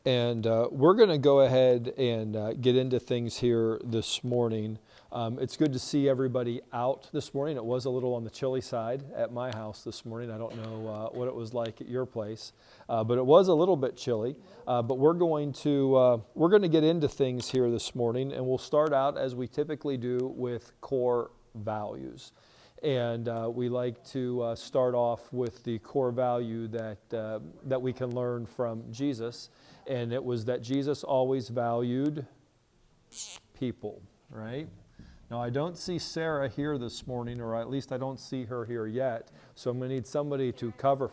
And we're going to go ahead and get into things here this morning. It's good to see everybody out this morning. It was a little on the chilly side at my house this morning. I don't know what it was like at your place, but it was a little bit chilly. But we're going to get into things here this morning, and we'll start out as we typically do with core values. And we like to start off with the core value that we can learn from Jesus. And it was that Jesus always valued people, right? Now, I don't see Sarah here this morning, or at least I don't see her here yet. So I'm going to need somebody to cover.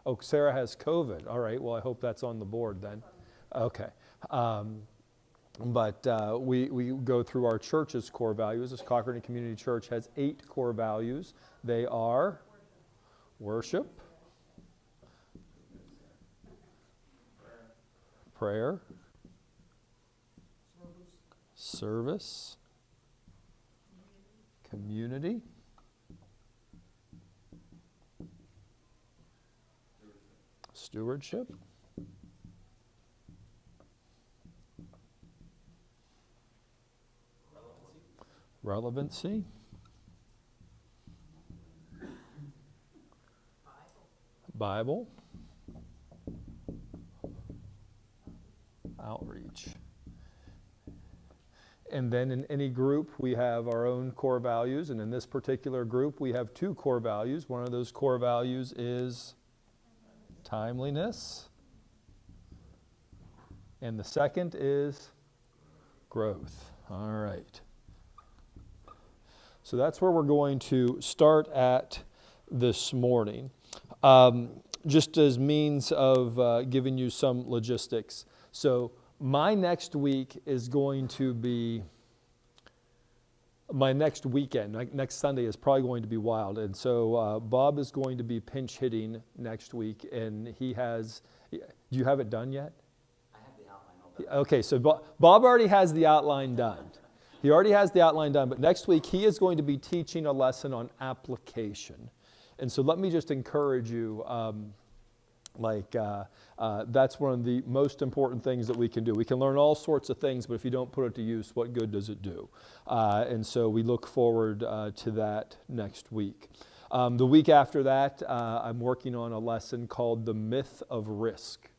Oh, Sarah has COVID. All right. Well, I hope that's on the board then. Okay. But we go through our church's core values. This Cochrane Community Church has 8 core values. They are worship, prayer, service, community, stewardship, relevancy, Bible, outreach. And then in any group, we have our own core values. And in this particular group, we have 2 core values. One of those core values is timeliness. And the second is growth. All right. So that's where we're going to start at this morning. Just as means of giving you some logistics. So my next week is going to be, my next weekend, next Sunday is probably going to be wild. And so Bob is going to be pinch hitting next week. And he has, do you have it done yet? I have the outline. Okay, so Bob already has the outline done. He already has the outline done, but next week he is going to be teaching a lesson on application. And so let me just encourage you, that's one of the most important things that we can do. We can learn all sorts of things, but if you don't put it to use, what good does it do? And so we look forward to that next week. The week after that, I'm working on a lesson called The Myth of Risk.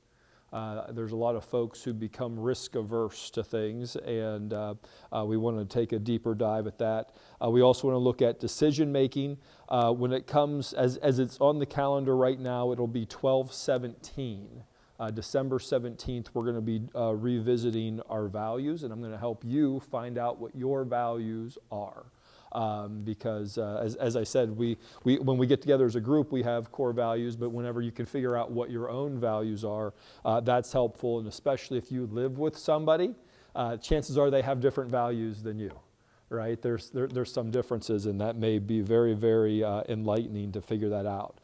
There's a lot of folks who become risk averse to things, and we want to take a deeper dive at that. We also want to look at decision making. When it comes, as it's on the calendar right now, it'll be 12/17. December 17th, we're going to be revisiting our values, and I'm going to help you find out what your values are. Because as I said, we when we get together as a group, we have core values, but whenever you can figure out what your own values are, that's helpful, and especially if you live with somebody, chances are they have different values than you, right? There's some differences, and that may be very, very enlightening to figure that out.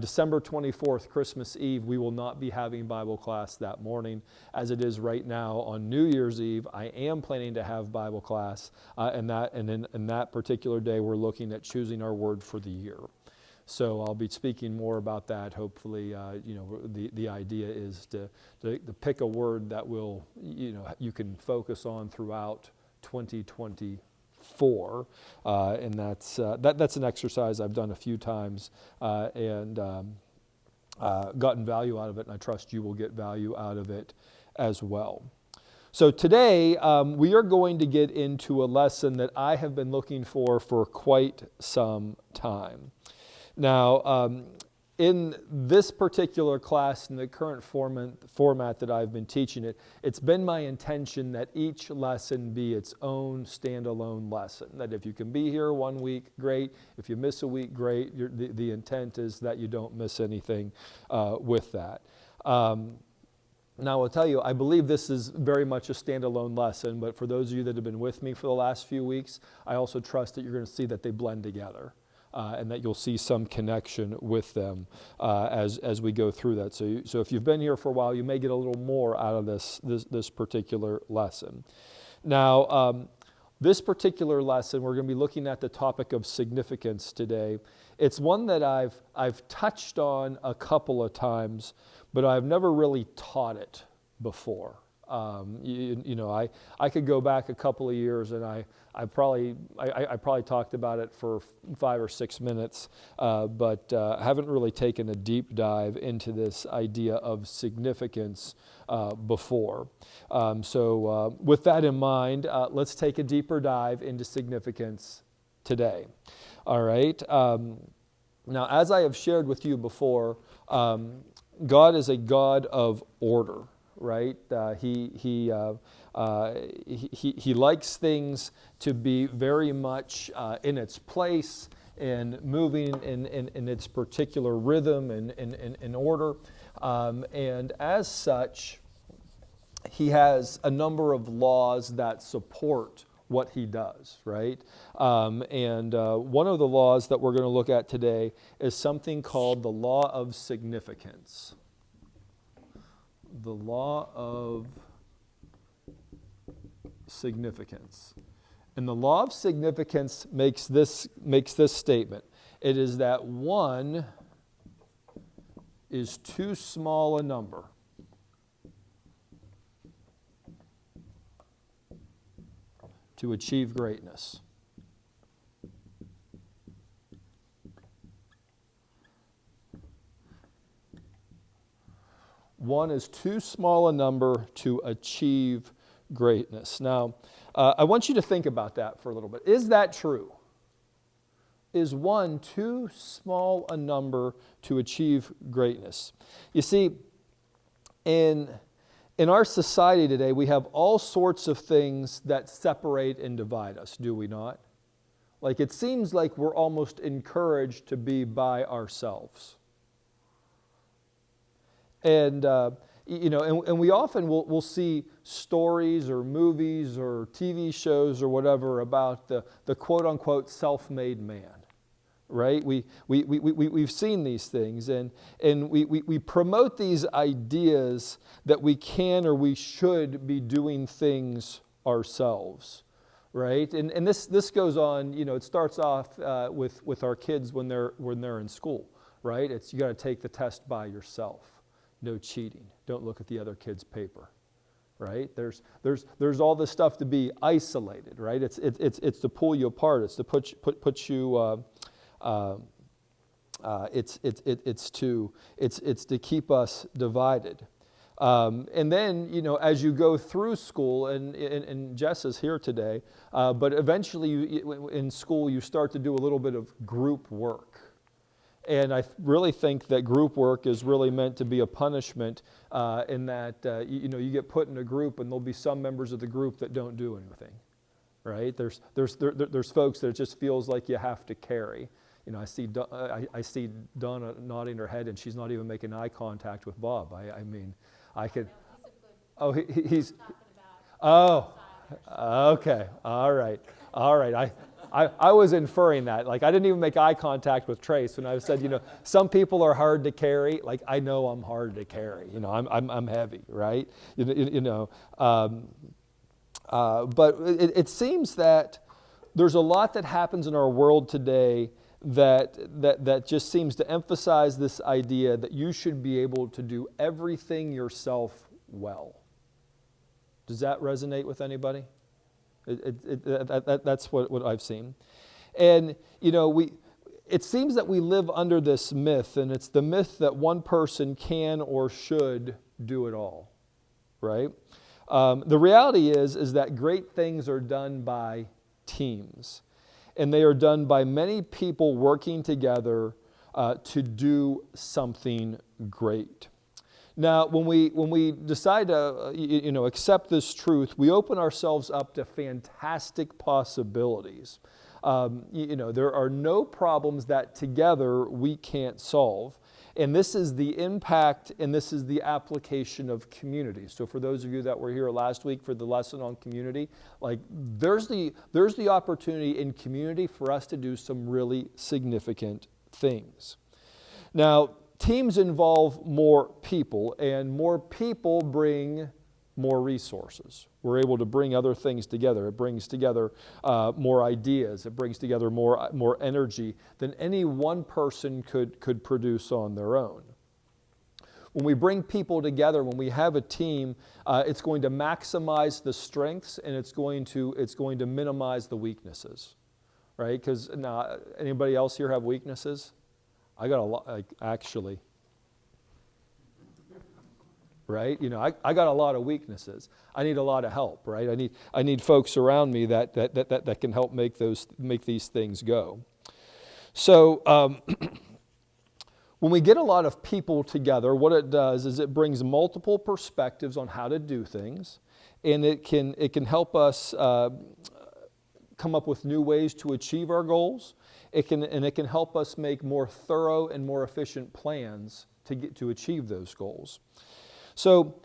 December 24th, Christmas Eve, we will not be having Bible class that morning. As it is right now on New Year's Eve, I am planning to have Bible class, and in that particular day, we're looking at choosing our word for the year. So I'll be speaking more about that. Hopefully, the idea is to pick a word that will, you can focus on throughout 2024. And that's an exercise I've done a few times and gotten value out of it, and I trust you will get value out of it as well. So today we are going to get into a lesson that I have been looking for quite some time. Now, in this particular class, in the current format that I've been teaching it, it's been my intention that each lesson be its own standalone lesson. That if you can be here one week, great. If you miss a week, great. The intent is that you don't miss anything with that. Now, I'll tell you, I believe this is very much a standalone lesson, but for those of you that have been with me for the last few weeks, I also trust that you're going to see that they blend together. And that you'll see some connection with them as we go through that. So if you've been here for a while, you may get a little more out of this particular lesson. Now, this particular lesson, we're going to be looking at the topic of significance today. It's one that I've touched on a couple of times, but I've never really taught it before. I could go back a couple of years, and I probably talked about it for 5 or 6 minutes, but haven't really taken a deep dive into this idea of significance before. So with that in mind, let's take a deeper dive into significance today. All right. Now, as I have shared with you before, God is a God of order. Right? He likes things to be very much in its place and moving in its particular rhythm and in order. And as such, he has a number of laws that support what he does, right? And one of the laws that we're going to look at today is something called the law of significance. The law of significance. And the law of significance makes this statement. It is that one is too small a number to achieve greatness. One is too small a number to achieve greatness. Now, I want you to think about that for a little bit. Is that true? Is one too small a number to achieve greatness? You see, in our society today, we have all sorts of things that separate and divide us, do we not? Like, it seems like we're almost encouraged to be by ourselves. And, and we often will see stories or movies or TV shows or whatever about the quote-unquote self-made man, right? We've seen these things, and we promote these ideas that we can or we should be doing things ourselves, right? And this goes on, it starts off with our kids when they're in school, right? It's you got to take the test by yourself. No cheating. Don't look at the other kid's paper, right? There's all this stuff to be isolated, right? It's to pull you apart. It's to put you. It's to keep us divided. And then as you go through school, and Jess is here today, but eventually in school you start to do a little bit of group work. And I really think that group work is really meant to be a punishment in that, you get put in a group and there'll be some members of the group that don't do anything, right? There's folks that it just feels like you have to carry. I see Donna nodding her head and she's not even making eye contact with Bob. I could. Oh, he's. Oh, okay. All right. I was inferring that. Like, I didn't even make eye contact with Trace when I said, some people are hard to carry. Like, I know I'm hard to carry. I'm heavy, right? But it seems that there's a lot that happens in our world today that just seems to emphasize this idea that you should be able to do everything yourself well. Does that resonate with anybody? That's what I've seen. And, it seems that we live under this myth, and it's the myth that one person can or should do it all, right? The reality is that great things are done by teams, and they are done by many people working together to do something great. Now, when we decide to accept this truth, we open ourselves up to fantastic possibilities. There are no problems that together we can't solve. And this is the impact and this is the application of community. So for those of you that were here last week for the lesson on community, there's the opportunity in community for us to do some really significant things. Now, teams involve more people, and more people bring more resources. We're able to bring other things together. It brings together more ideas. It brings together more energy than any one person could produce on their own. when we bring people together, when we have a team, it's going to maximize the strengths and it's going to minimize the weaknesses, right? Because now, anybody else here have weaknesses? I got a lot, like, actually. Right? You know, I got a lot of weaknesses. I need a lot of help, right? I need folks around me that can help make these things go. So when we get a lot of people together, what it does is it brings multiple perspectives on how to do things, and it can help us come up with new ways to achieve our goals. It can help us make more thorough and more efficient plans to achieve those goals. So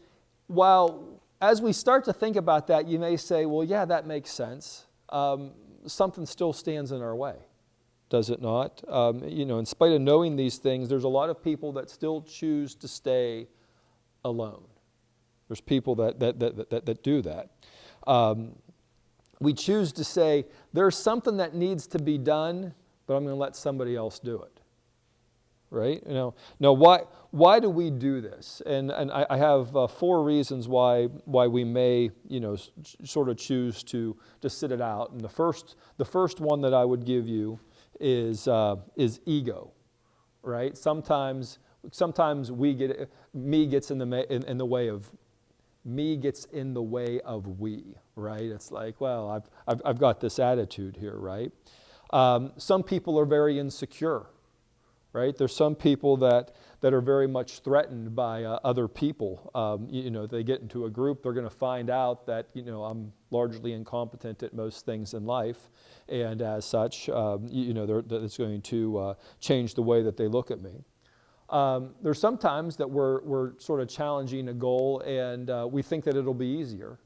while, as we start to think about that, you may say, well, yeah, that makes sense. Something still stands in our way, does it not? You know, in spite of knowing these things, there's a lot of people that still choose to stay alone. There's people that do that. We choose to say, there's something that needs to be done, but I'm going to let somebody else do it. Right? You know, now why do we do this? And I have 4 reasons why we may, you know, sort of choose to sit it out. And the first one that I would give you is ego, right? Sometimes me gets in the way of we, right? It's like, well, I've got this attitude here, right? Some people are very insecure. Right? There's some people that are very much threatened by other people. You know, they get into a group, they're going to find out that, you know, I'm largely incompetent at most things in life, and as such, you know, it's going to change the way that they look at me. There's sometimes that we're sort of challenging a goal, and we think that it'll be easier,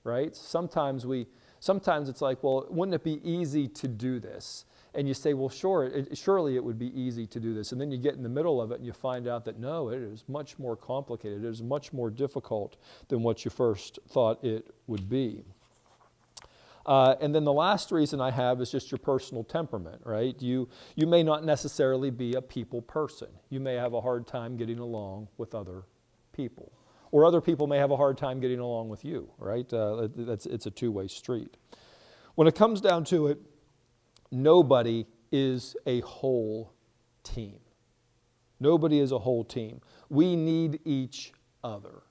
right? Sometimes it's like, well, wouldn't it be easy to do this? And you say, well, surely it would be easy to do this. And then you get in the middle of it and you find out that no, it is much more complicated. It is much more difficult than what you first thought it would be. And then the last reason I have is just your personal temperament, right? You may not necessarily be a people person. You may have a hard time getting along with other people. Or other people may have a hard time getting along with you, right? It's a two-way street. When it comes down to it, nobody is a whole team. Nobody is a whole team. We need each other.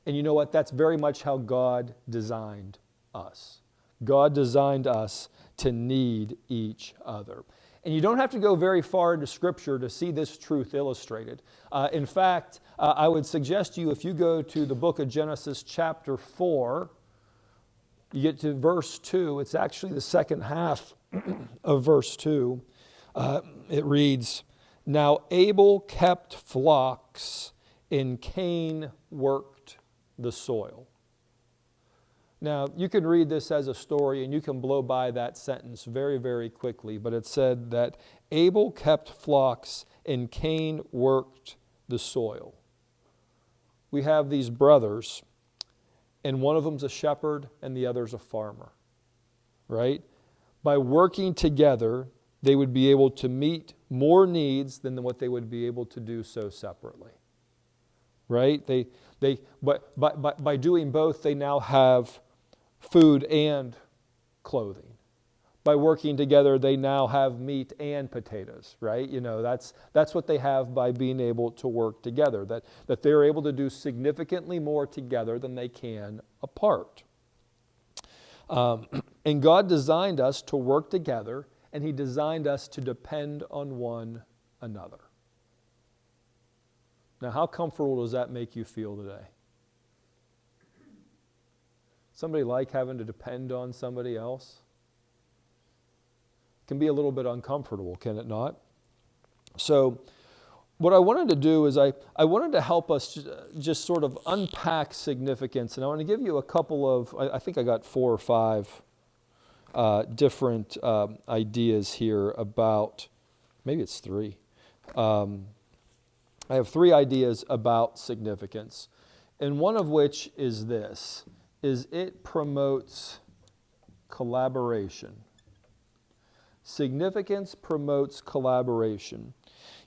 And you know what? That's very much how God designed us. God designed us to need each other. And you don't have to go very far into Scripture to see this truth illustrated. In fact, I would suggest to you, if you go to the book of Genesis chapter 4, you get to verse 2. It's actually the second half of verse 2. It reads, "Now Abel kept flocks, and Cain worked the soil." Now, you can read this as a story, and you can blow by that sentence very, very quickly, but it said that Abel kept flocks, and Cain worked the soil. We have these brothers, and one of them's a shepherd, and the other's a farmer, right? By working together, they would be able to meet more needs than what they would be able to do so separately, right? But by doing both, they now have food and clothing. By working together, they now have meat and potatoes, right? You know, that's what they have by being able to work together, that they're able to do significantly more together than they can apart. And God designed us to work together, and He designed us to depend on one another. Now, how comfortable does that make you feel today? Somebody like having to depend on somebody else? It can be a little bit uncomfortable, can it not? So, what I wanted to do is I wanted to help us just sort of unpack significance, and I want to give you a couple of, I think I got 4 or 5 different ideas here about, maybe it's 3. I have 3 ideas about significance, and one of which is this, is it promotes collaboration. Significance promotes collaboration.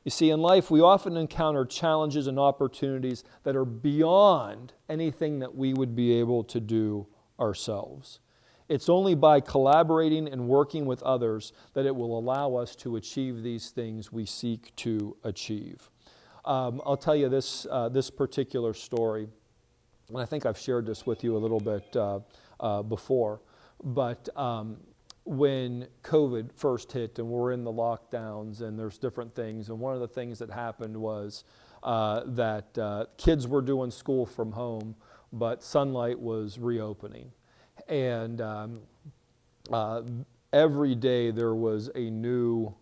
You see, in life, we often encounter challenges and opportunities that are beyond anything that we would be able to do ourselves. It's only by collaborating and working with others that it will allow us to achieve these things we seek to achieve. I'll tell you this particular story, and I think I've shared this with you a little bit before, but when COVID first hit and we're in the lockdowns and there's different things, and one of the things that happened was that kids were doing school from home, but Sunlight was reopening. And every day there was a new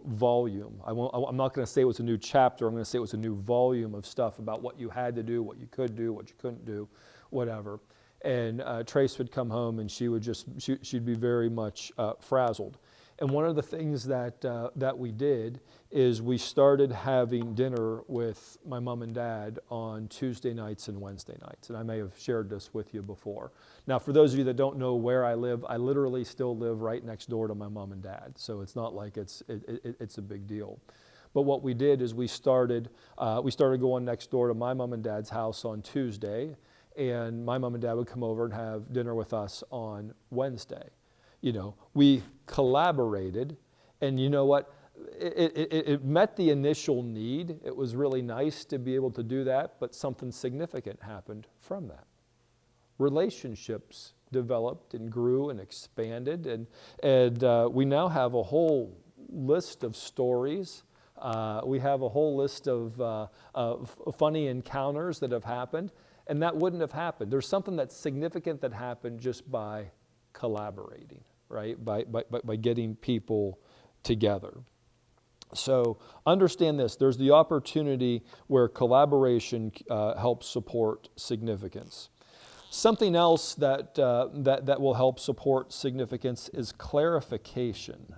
volume. I'm not going to say it was a new chapter. I'm going to say it was a new volume of stuff about what you had to do, what you could do, what you couldn't do, whatever. And Trace would come home and she'd be very much frazzled. And one of the things that we did is we started having dinner with my mom and dad on Tuesday nights and Wednesday nights. And I may have shared this with you before. Now, for those of you that don't know where I live, I literally still live right next door to my mom and dad. So it's not like it's a big deal. But what we did is we started going next door to my mom and dad's house on Tuesday, and my mom and dad would come over and have dinner with us on Wednesday. You know, we collaborated, and you know what? It met the initial need. It was really nice to be able to do that, but something significant happened from that. Relationships developed and grew and expanded, and we now have a whole list of stories. We have a whole list of funny encounters that have happened, and that wouldn't have happened. There's something that's significant that happened just by collaborating, right? By getting people together. So understand this, there's the opportunity where collaboration helps support significance. Something else that will help support significance is clarification.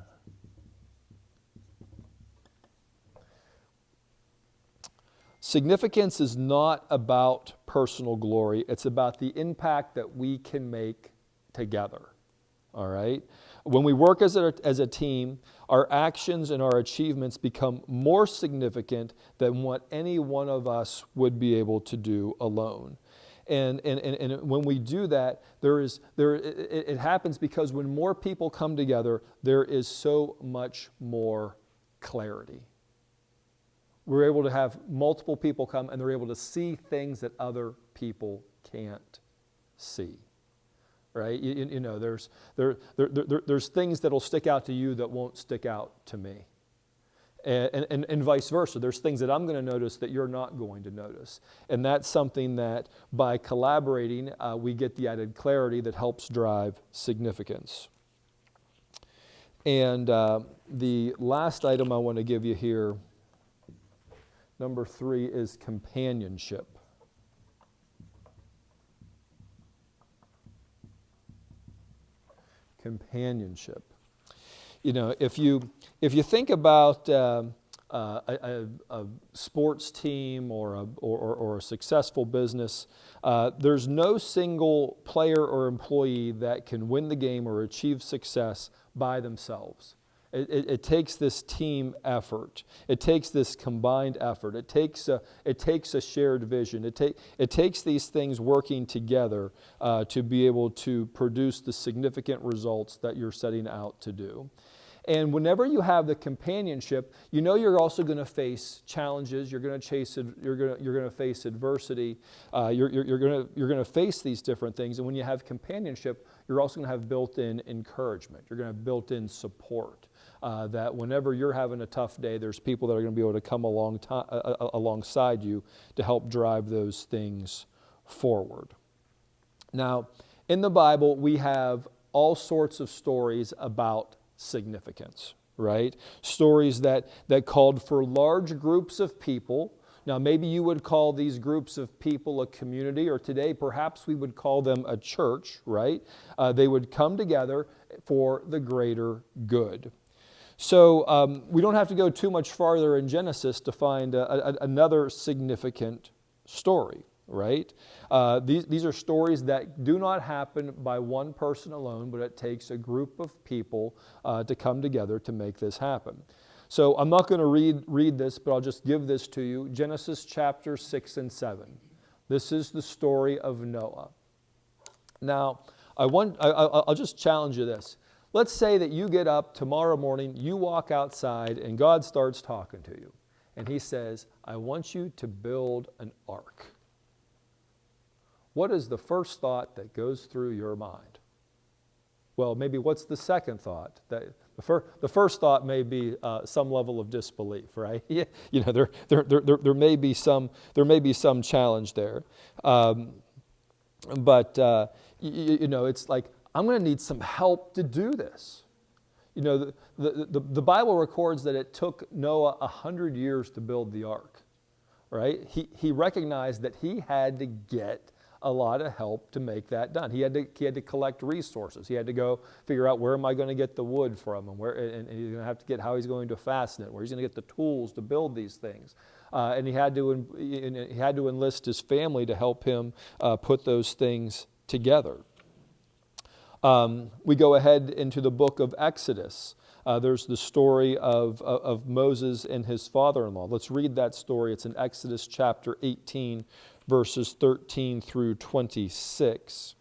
Significance is not about personal glory, it's about the impact that we can make together, all right? When we work as a team, our actions and our achievements become more significant than what any one of us would be able to do alone. And when we do that, it happens because when more people come together, there is so much more clarity. We're able to have multiple people come, and they're able to see things that other people can't see. Right? You know, there's things that'll stick out to you that won't stick out to me. And vice versa. There's things that I'm going to notice that you're not going to notice. And that's something that by collaborating, we get the added clarity that helps drive significance. And the last item I want to give you here, number 3, is companionship. Companionship. You know, if you think about a sports team or a successful business, there's no single player or employee that can win the game or achieve success by themselves. It takes this team effort. It takes this combined effort. It takes a shared vision. It takes these things working together to be able to produce the significant results that you're setting out to do. And whenever you have the companionship, you know you're also going to face challenges. You're going to face adversity. You're going to face these different things. And when you have companionship, you're also going to have built-in encouragement. You're going to have built-in support. That whenever you're having a tough day, there's people that are going to be able to come alongside you to help drive those things forward. Now, in the Bible, we have all sorts of stories about significance, right? Stories that called for large groups of people. Now, maybe you would call these groups of people a community, or today perhaps we would call them a church, right? They would come together for the greater good. So we don't have to go too much farther in Genesis to find another significant story, right? These are stories that do not happen by one person alone, but it takes a group of people to come together to make this happen. So I'm not going to read this, but I'll just give this to you. Genesis chapter 6 and 7. This is the story of Noah. Now, I'll just challenge you this. Let's say that you get up tomorrow morning, you walk outside, and God starts talking to you. And he says, I want you to build an ark. What is the first thought that goes through your mind? Well, maybe what's the second thought? The first thought may be some level of disbelief, right? You know, there may be some challenge there, but you know, it's like I'm going to need some help to do this. You know, the Bible records that it took Noah 100 years to build the ark, right? He recognized that he had to get a lot of help to make that done. He had to collect resources. He had to go figure out, where am I going to get the wood from, and he's going to have to get how he's going to fasten it, where he's going to get the tools to build these things. And he had to enlist his family to help him put those things together. We go ahead into the book of Exodus. There's the story of Moses and his father-in-law. Let's read that story. It's in Exodus chapter 18, verses 13 through 26.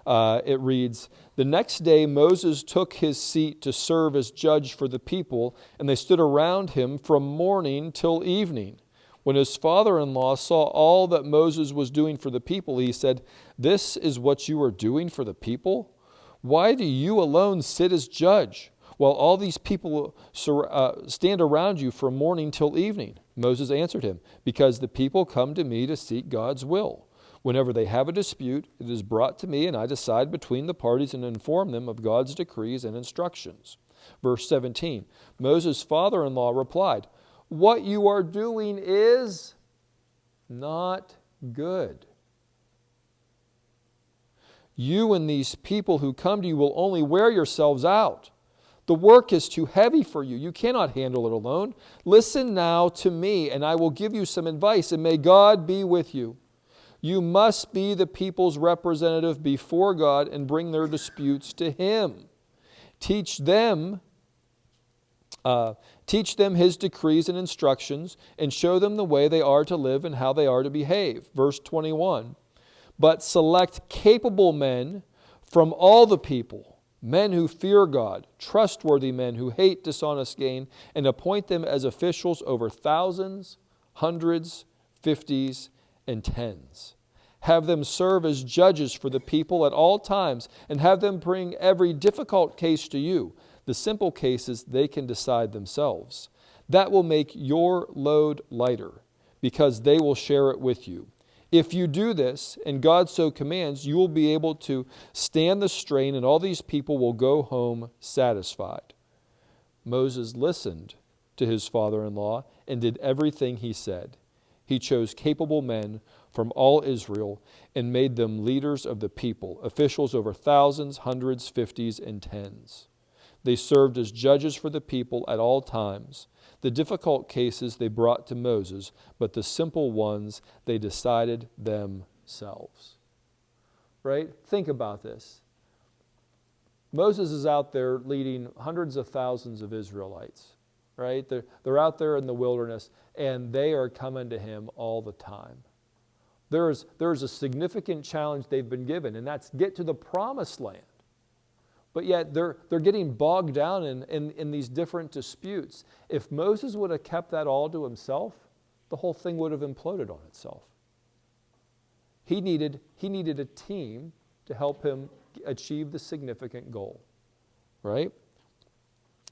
It reads, The next day Moses took his seat to serve as judge for the people, and they stood around him from morning till evening. When his father-in-law saw all that Moses was doing for the people, he said, This is what you are doing for the people? Why do you alone sit as judge, while all these people stand around you from morning till evening? Moses answered him, Because the people come to me to seek God's will. Whenever they have a dispute, it is brought to me, and I decide between the parties and inform them of God's decrees and instructions. Verse 17, Moses' father-in-law replied, What you are doing is not good. You and these people who come to you will only wear yourselves out. The work is too heavy for you. You cannot handle it alone. Listen now to me, and I will give you some advice, and may God be with you. You must be the people's representative before God and bring their disputes to Him. Teach them His decrees and instructions, and show them the way they are to live and how they are to behave. Verse 21, But select capable men from all the people, men who fear God, trustworthy men who hate dishonest gain, and appoint them as officials over thousands, hundreds, fifties, and tens. Have them serve as judges for the people at all times, and have them bring every difficult case to you. The simple cases they can decide themselves. That will make your load lighter, because they will share it with you. If you do this, and God so commands, you will be able to stand the strain, and all these people will go home satisfied. Moses listened to his father-in-law and did everything he said. He chose capable men from all Israel and made them leaders of the people, officials over thousands, hundreds, fifties, and tens. They served as judges for the people at all times. The difficult cases they brought to Moses, but the simple ones they decided themselves. Right? Think about this. Moses is out there leading hundreds of thousands of Israelites. Right? They're out there in the wilderness, and they are coming to him all the time. There's a significant challenge they've been given, and that's get to the promised land. But yet they're getting bogged down in these different disputes. If Moses would have kept that all to himself, the whole thing would have imploded on itself. He needed a team to help him achieve the significant goal, right?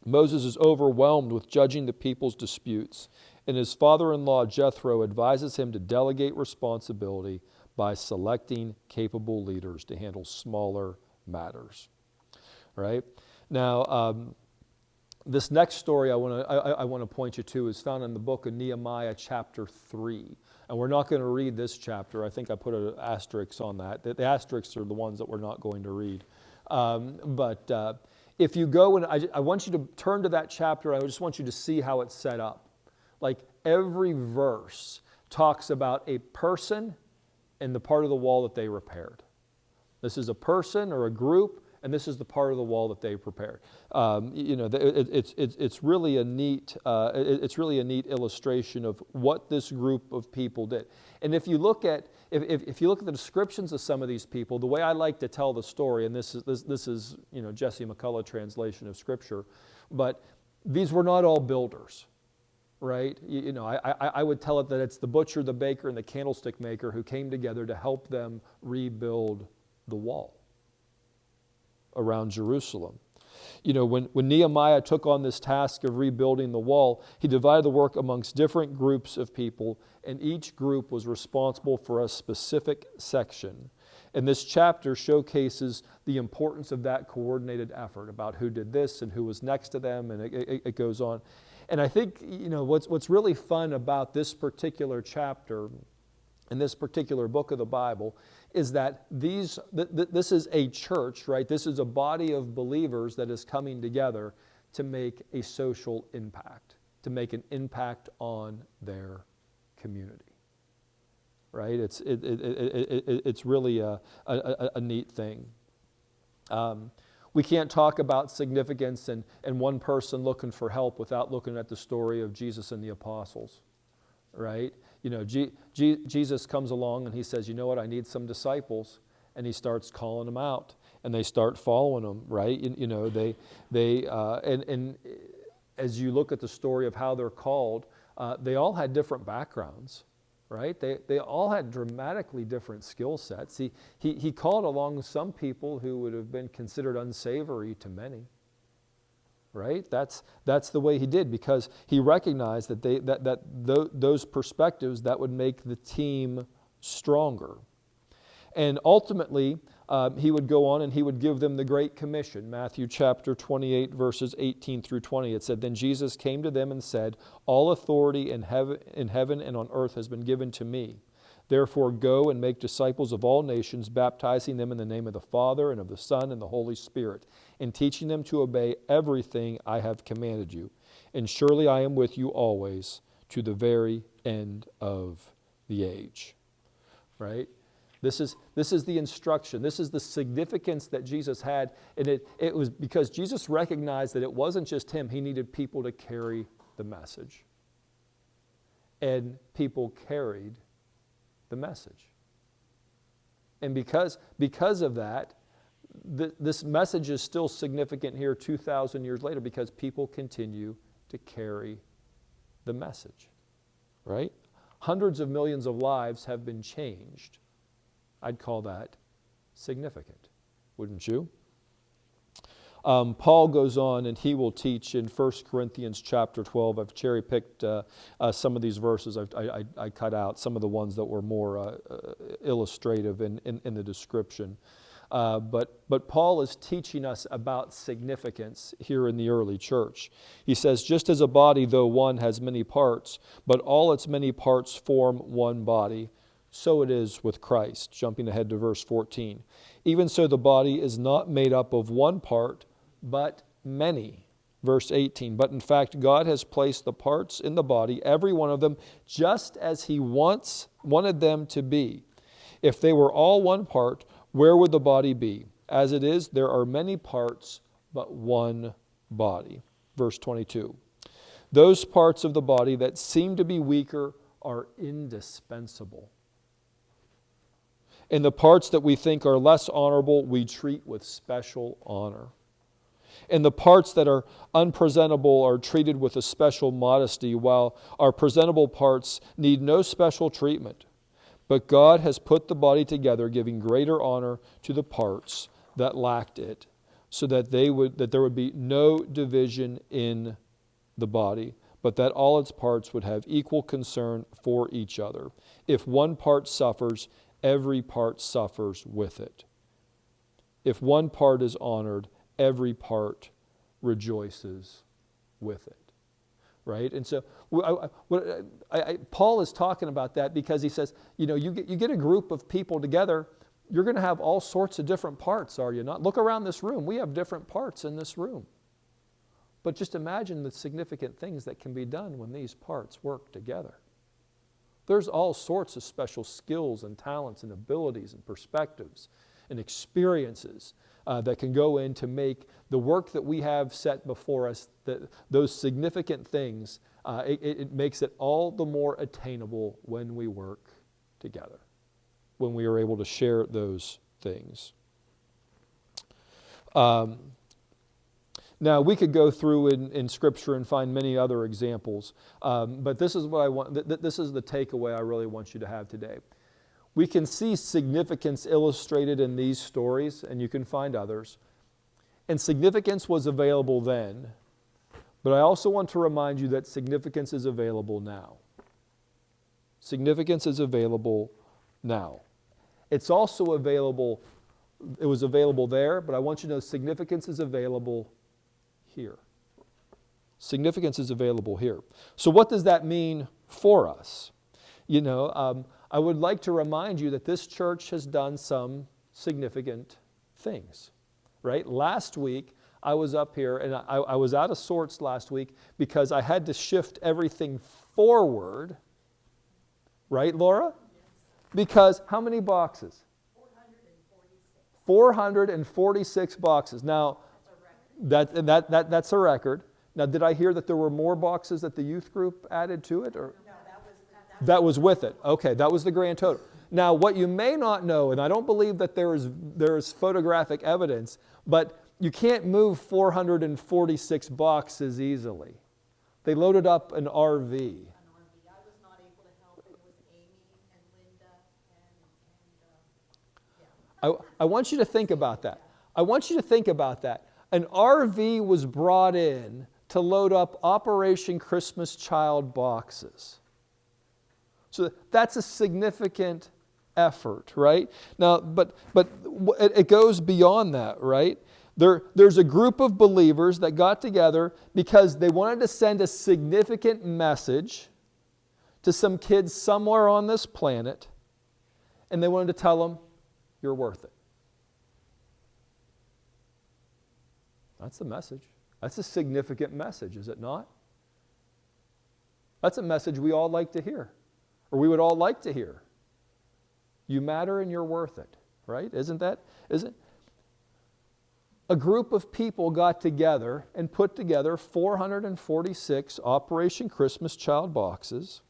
Moses is overwhelmed with judging the people's disputes, and his father-in-law Jethro advises him to delegate responsibility by selecting capable leaders to handle smaller matters. Right? Now, this next story I want to point you to is found in the book of Nehemiah chapter 3. And we're not going to read this chapter. I think I put an asterisk on that. The asterisks are the ones that we're not going to read. But if you go, and I want you to turn to that chapter, I just want you to see how it's set up. Like every verse talks about a person and the part of the wall that they repaired. This is a person or a group, and this is the part of the wall that they prepared. It's really a neat illustration of what this group of people did. And if you look at the descriptions of some of these people, the way I like to tell the story, and this is Jesse McCullough translation of Scripture, but these were not all builders. Right? I would tell it that it's the butcher, the baker, and the candlestick maker who came together to help them rebuild the wall around Jerusalem. When Nehemiah took on this task of rebuilding the wall, he divided the work amongst different groups of people, and each group was responsible for a specific section. And this chapter showcases the importance of that coordinated effort, about who did this and who was next to them, and it goes on. And I think, what's really fun about this particular chapter in this particular book of the Bible is that this is a church, right? This is a body of believers that is coming together to make a social impact, to make an impact on their community, right? It's really a neat thing. We can't talk about significance and one person looking for help without looking at the story of Jesus and the apostles, right? Jesus comes along and he says, you know what, I need some disciples, and he starts calling them out, and they start following him, right? And as you look at the story of how they're called, they all had different backgrounds. Right? They all had dramatically different skill sets. He called along some people who would have been considered unsavory to many. Right? That's the way he did, because he recognized that those perspectives that would make the team stronger. And ultimately, he would go on and he would give them the Great Commission. Matthew chapter 28, verses 18 through 20. It said, "Then Jesus came to them and said, 'All authority in heaven and on earth has been given to me. Therefore go and make disciples of all nations, baptizing them in the name of the Father and of the Son and the Holy Spirit, and teaching them to obey everything I have commanded you. And surely I am with you always, to the very end of the age.'" Right? This is the instruction. This is the significance that Jesus had. And it was because Jesus recognized that it wasn't just him. He needed people to carry the message. And people carried the message. And because of that, this message is still significant here 2,000 years later, because people continue to carry the message. Right? Hundreds of millions of lives have been changed. I'd call that significant, wouldn't you? Paul goes on and he will teach in 1 Corinthians chapter 12. I've cherry-picked some of these verses. I cut out some of the ones that were more illustrative in the description. But Paul is teaching us about significance here in the early church. He says, "Just as a body, though one, has many parts, but all its many parts form one body, so it is with Christ." Jumping ahead to verse 14. "Even so the body is not made up of one part, but many." Verse 18. "But in fact God has placed the parts in the body, every one of them, just as He wanted them to be. If they were all one part, where would the body be? As it is, there are many parts, but one body." Verse 22. "Those parts of the body that seem to be weaker are indispensable. And the parts that we think are less honorable, we treat with special honor. And the parts that are unpresentable are treated with a special modesty, while our presentable parts need no special treatment. But God has put the body together, giving greater honor to the parts that lacked it, so that there would be no division in the body, but that all its parts would have equal concern for each other. If one part suffers, every part suffers with it. If one part is honored, every part rejoices with it." Right? And so Paul is talking about that because he says, you get a group of people together, you're going to have all sorts of different parts, are you not? Look around this room. We have different parts in this room. But just imagine the significant things that can be done when these parts work together. There's all sorts of special skills and talents and abilities and perspectives and experiences that can go in to make the work that we have set before us, those significant things, it makes it all the more attainable when we work together, when we are able to share those things. Now, we could go through in Scripture and find many other examples, but this is what I want. This is the takeaway I really want you to have today. We can see significance illustrated in these stories, and you can find others. And significance was available then, but I also want to remind you that significance is available now. Significance is available now. It's also available, it was available there, but I want you to know significance is available here. Significance is available here. So what does that mean for us? You know, I would like to remind you that this church has done some significant things, right? Last week, I was up here, and I was out of sorts last week because I had to shift everything forward, right, Laura? Because how many boxes? 446 boxes. Now, that's a record. Now, did I hear that there were more boxes that the youth group added to it? Or? No, that was with it. Okay, that was the grand total. Now, what you may not know, and I don't believe that there is photographic evidence, but you can't move 446 boxes easily. They loaded up an RV. I was not able to help. It was Amy and Linda I want you to think about that. I want you to think about that. An RV was brought in to load up Operation Christmas Child boxes. So that's a significant effort, right? Now, but it goes beyond that, right? There's a group of believers that got together because they wanted to send a significant message to some kids somewhere on this planet, and they wanted to tell them, you're worth it. That's the message. That's a significant message, is it not? That's a message we all like to hear, or we would all like to hear. You matter and you're worth it, right? Isn't it? A group of people got together and put together 446 Operation Christmas Child boxes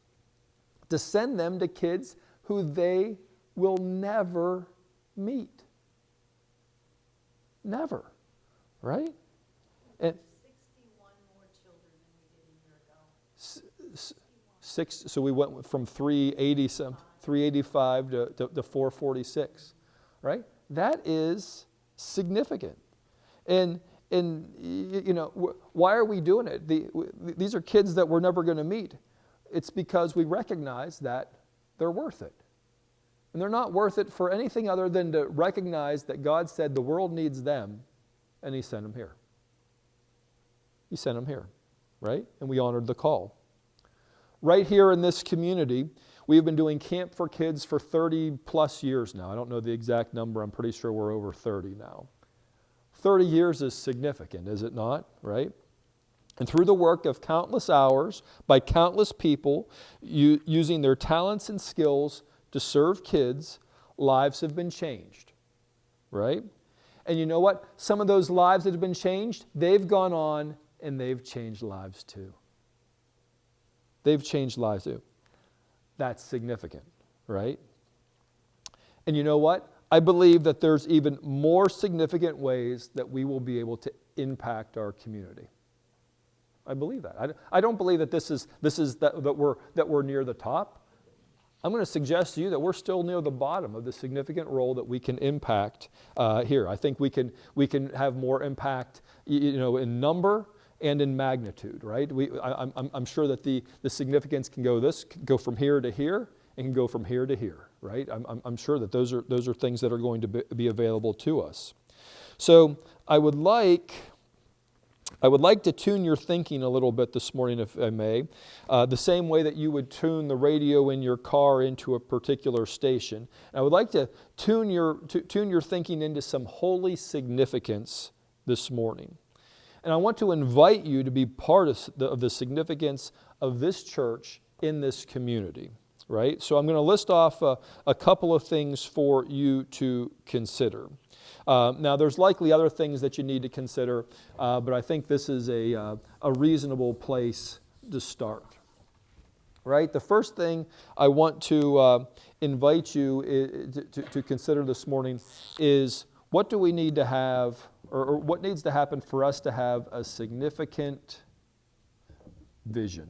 to send them to kids who they will never meet. Never, right? And 61 more children than we did a year ago. So we went from 385 to 446, right? That is significant. And you know, why are we doing it? These are kids that we're never going to meet. It's because we recognize that they're worth it. And they're not worth it for anything other than to recognize that God said the world needs them, and He sent them here. He sent them here, right? And we honored the call. Right here in this community, we've been doing Camp for Kids for 30 plus years now. I don't know the exact number. I'm pretty sure we're over 30 now. 30 years is significant, is it not? Right? And through the work of countless hours by countless people using their talents and skills to serve kids, lives have been changed. Right? And you know what? Some of those lives that have been changed, they've gone on and they've changed lives too. They've changed lives too. That's significant, right? And you know what? I believe that there's even more significant ways that we will be able to impact our community. I believe that. I don't believe that that we're near the top. I'm going to suggest to you that we're still near the bottom of the significant role that we can impact here. I think we can have more impact, in number and in magnitude, right? I'm sure that the significance can go from here to here, and can go from here to here, right? I'm sure that those are things that are going to be available to us. So I would like to tune your thinking a little bit this morning, if I may, the same way that you would tune the radio in your car into a particular station. And I would like to tune your thinking into some holy significance this morning. And I want to invite you to be part of the significance of this church in this community, right? So I'm going to list off a couple of things for you to consider. Now, there's likely other things that you need to consider, but I think this is a reasonable place to start. Right? The first thing I want to invite you to consider this morning is, what do we need to have, or what needs to happen for us to have a significant vision?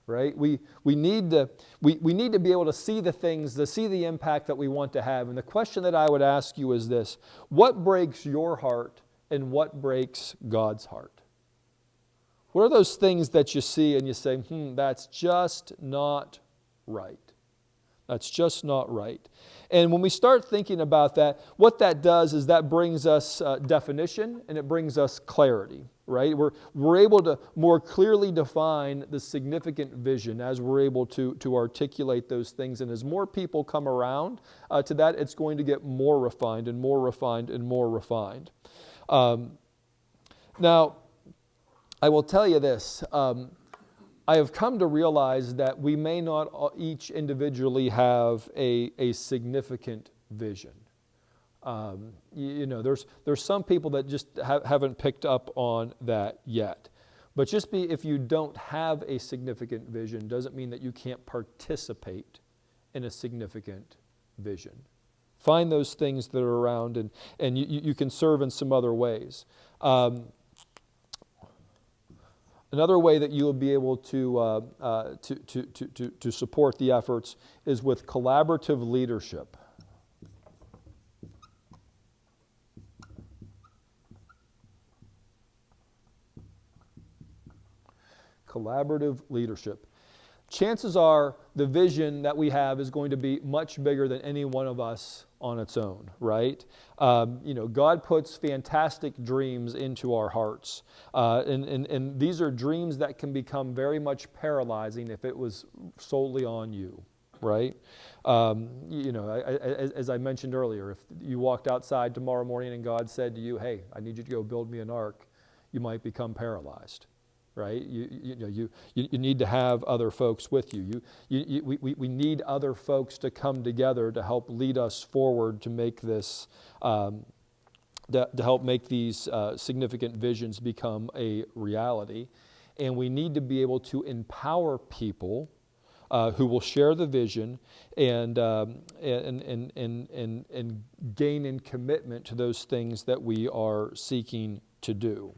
Right? We need to be able to see the things, to see the impact that we want to have. And the question that I would ask you is this: what breaks your heart and what breaks God's heart? What are those things that you see and you say, that's just not right? That's just not right. And when we start thinking about that, what that does is that brings us definition, and it brings us clarity, right? We're able to more clearly define the significant vision as we're able to articulate those things. And as more people come around to that, it's going to get more refined and more refined and more refined. Now, I will tell you this. I have come to realize that we may not each individually have a significant vision. There's some people that just haven't picked up on that yet. But if you don't have a significant vision, doesn't mean that you can't participate in a significant vision. Find those things that are around, and you can serve in some other ways. Another way that you will be able to support the efforts is with collaborative leadership. Collaborative leadership. Chances are the vision that we have is going to be much bigger than any one of us on its own, right? God puts fantastic dreams into our hearts. And these are dreams that can become very much paralyzing if it was solely on you, right? As I mentioned earlier, if you walked outside tomorrow morning and God said to you, hey, I need you to go build me an ark, you might become paralyzed. Right? You need to have other folks with you. We need other folks to come together to help lead us forward to make this, to help make these significant visions become a reality. And we need to be able to empower people who will share the vision and gain in commitment to those things that we are seeking to do.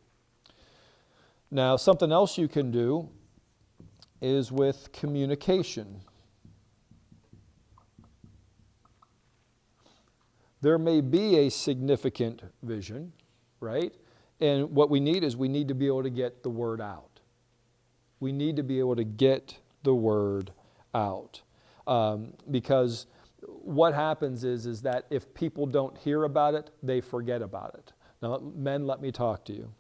Now, something else you can do is with communication. There may be a significant vision, right? And what we need is we need to be able to get the word out. We need to be able to get the word out. Because what happens is that if people don't hear about it, they forget about it. Now, men, let me talk to you.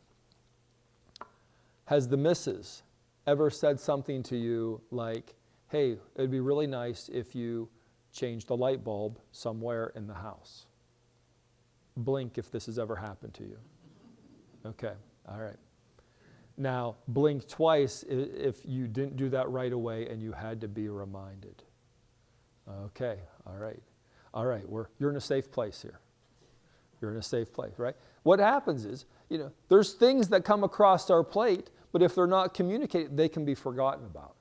Has the missus ever said something to you like, hey, it'd be really nice if you changed the light bulb somewhere in the house? Blink if this has ever happened to you. Okay, all right. Now, blink twice if you didn't do that right away and you had to be reminded. Okay, all right. All right, you're in a safe place here. You're in a safe place, right? What happens is, there's things that come across our plate, but if they're not communicated, they can be forgotten about,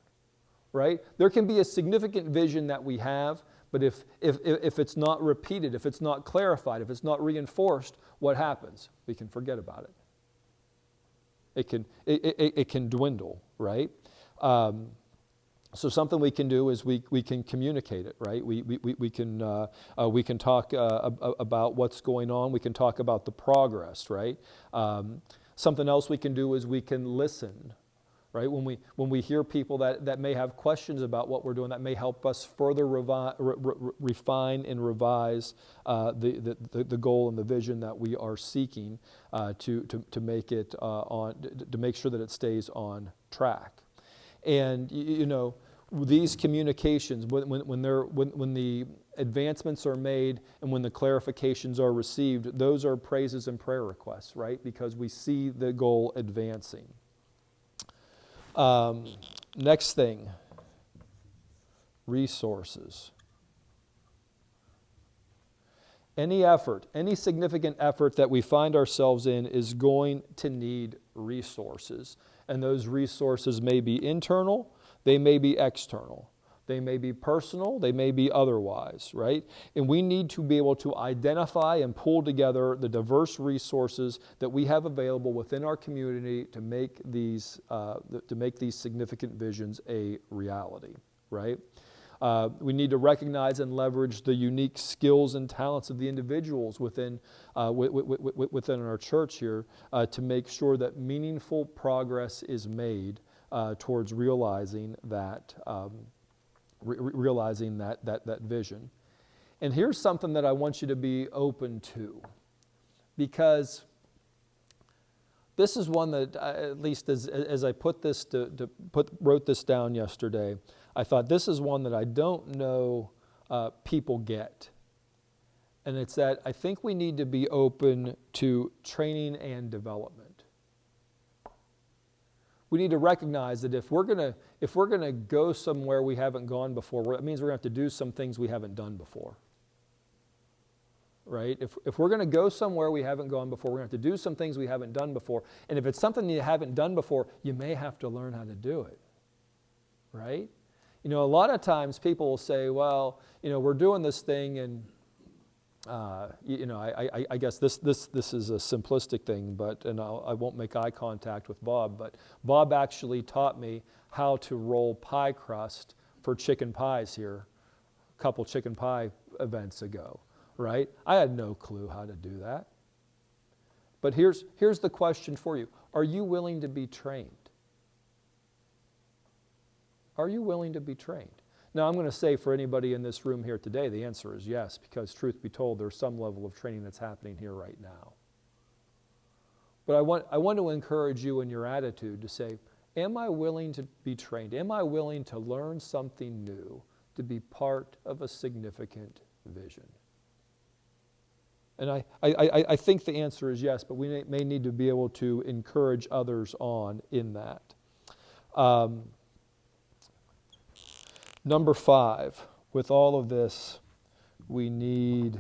right? There can be a significant vision that we have, but if it's not repeated, if it's not clarified, if it's not reinforced, what happens? We can forget about it. It can dwindle, right? So something we can do is we can communicate it, right? We can talk about what's going on. We can talk about the progress, right? Something else we can do is we can listen, right? When we hear people that may have questions about what we're doing, that may help us further refine and revise the goal and the vision that we are seeking to make it to make sure that it stays on track. And these communications, when the advancements are made and when the clarifications are received, those are praises and prayer requests, right? Because we see the goal advancing. Next thing, resources. Any effort, any significant effort that we find ourselves in is going to need resources. And those resources may be internal, they may be external. They may be personal, they may be otherwise, right? And we need to be able to identify and pull together the diverse resources that we have available within our community to make these significant visions a reality, right? We need to recognize and leverage the unique skills and talents of the individuals within our church here to make sure that meaningful progress is made towards realizing that vision. And here's something that I want you to be open to, because this is one that, at least as I wrote this down yesterday, I thought this is one that I don't know people get. And it's that I think we need to be open to training and development. We need to recognize that if we're gonna go somewhere we haven't gone before, it means we're gonna have to do some things we haven't done before. Right? If we're going to go somewhere we haven't gone before, we're going to have to do some things we haven't done before. And if it's something you haven't done before, you may have to learn how to do it. Right? You know, a lot of times people will say, well, you know, we're doing this thing and, I guess this is a simplistic thing, and I won't make eye contact with Bob, but Bob actually taught me how to roll pie crust for chicken pies here a couple chicken pie events ago. Right? I had no clue how to do that. But here's the question for you. Are you willing to be trained? Are you willing to be trained? Now, I'm going to say for anybody in this room here today, the answer is yes, because truth be told, there's some level of training that's happening here right now. But I want to encourage you in your attitude to say, am I willing to be trained? Am I willing to learn something new to be part of a significant vision? And I think the answer is yes, but we may need to be able to encourage others on in that. Number 5, with all of this, we need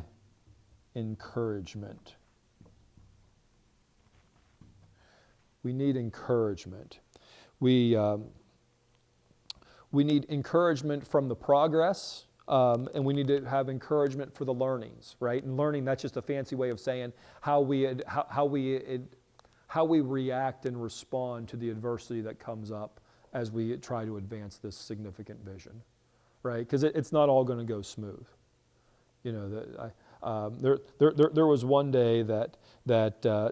encouragement. We need encouragement. We need encouragement from the progress. And we need to have encouragement for the learnings, right? And learning, that's just a fancy way of saying how we react and respond to the adversity that comes up as we try to advance this significant vision, right? Because it's not all going to go smooth. You know, there was one day that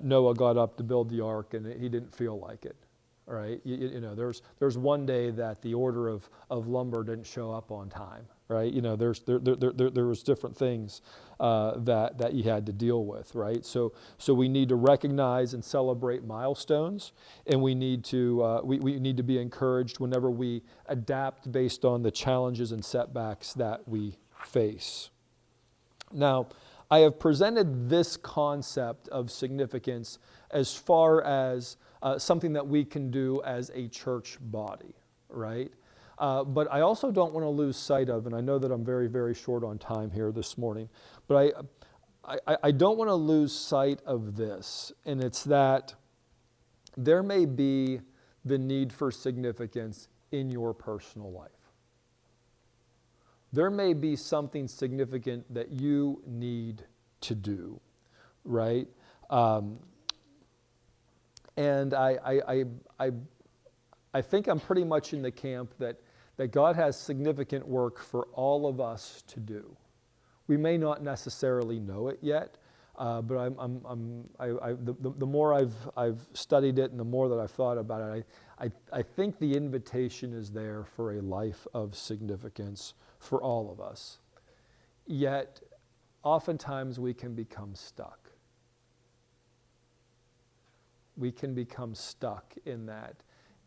Noah got up to build the ark and he didn't feel like it. Right? You know, there's one day that the order of lumber didn't show up on time. Right? You know, there was different things that you had to deal with. Right? So we need to recognize and celebrate milestones, and we need to we need to be encouraged whenever we adapt based on the challenges and setbacks that we face. Now, I have presented this concept of significance as far as something that we can do as a church body, right? But I also don't want to lose sight of, and I know that I'm very, very short on time here this morning, but I don't want to lose sight of this, and it's that there may be the need for significance in your personal life. There may be something significant that you need to do, right? And I think I'm pretty much in the camp that God has significant work for all of us to do. We may not necessarily know it yet, but the more I've studied it and the more that I've thought about it, I think the invitation is there for a life of significance for all of us. Yet, oftentimes we can become stuck. We can become stuck in that.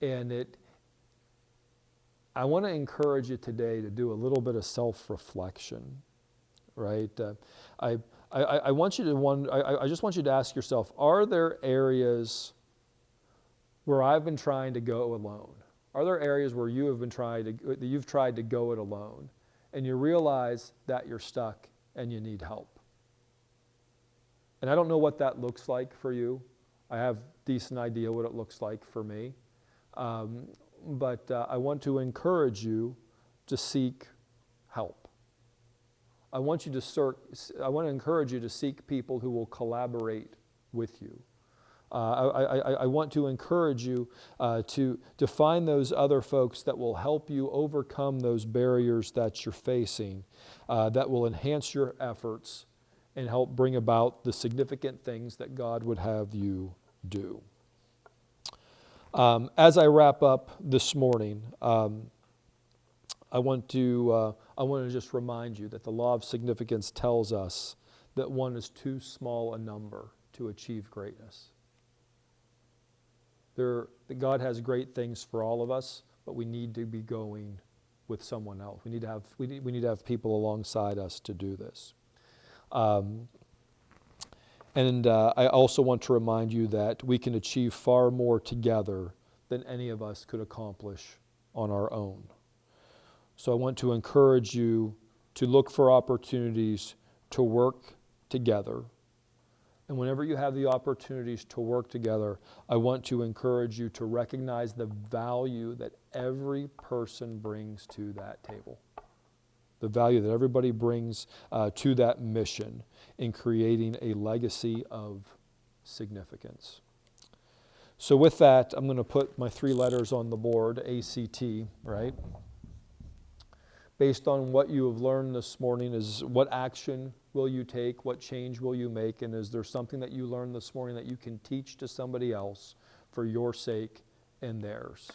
And I want to encourage you today to do a little bit of self-reflection, right? I just want you to ask yourself, are there areas where I've been trying to go alone? Are there areas where you've tried to go it alone? and you realize that you're stuck and you need help. And I don't know what that looks like for you. I have a decent idea what it looks like for me. But I want to encourage you to seek help. I want to encourage you to seek people who will collaborate with you. I want to encourage you to find those other folks that will help you overcome those barriers that you're facing, that will enhance your efforts and help bring about the significant things that God would have you do. As I wrap up this morning, I want to just remind you that the law of significance tells us that one is too small a number to achieve greatness. God has great things for all of us, but we need to be going with someone else. We need to have people alongside us to do this. I also want to remind you that we can achieve far more together than any of us could accomplish on our own. So I want to encourage you to look for opportunities to work together. And whenever you have the opportunities to work together, I want to encourage you to recognize the value that every person brings to that table. The value that everybody brings to that mission in creating a legacy of significance. So with that, I'm going to put my 3 letters on the board, ACT, right? Based on what you have learned this morning, is what action will you take? What change will you make? And is there something that you learned this morning that you can teach to somebody else for your sake and theirs?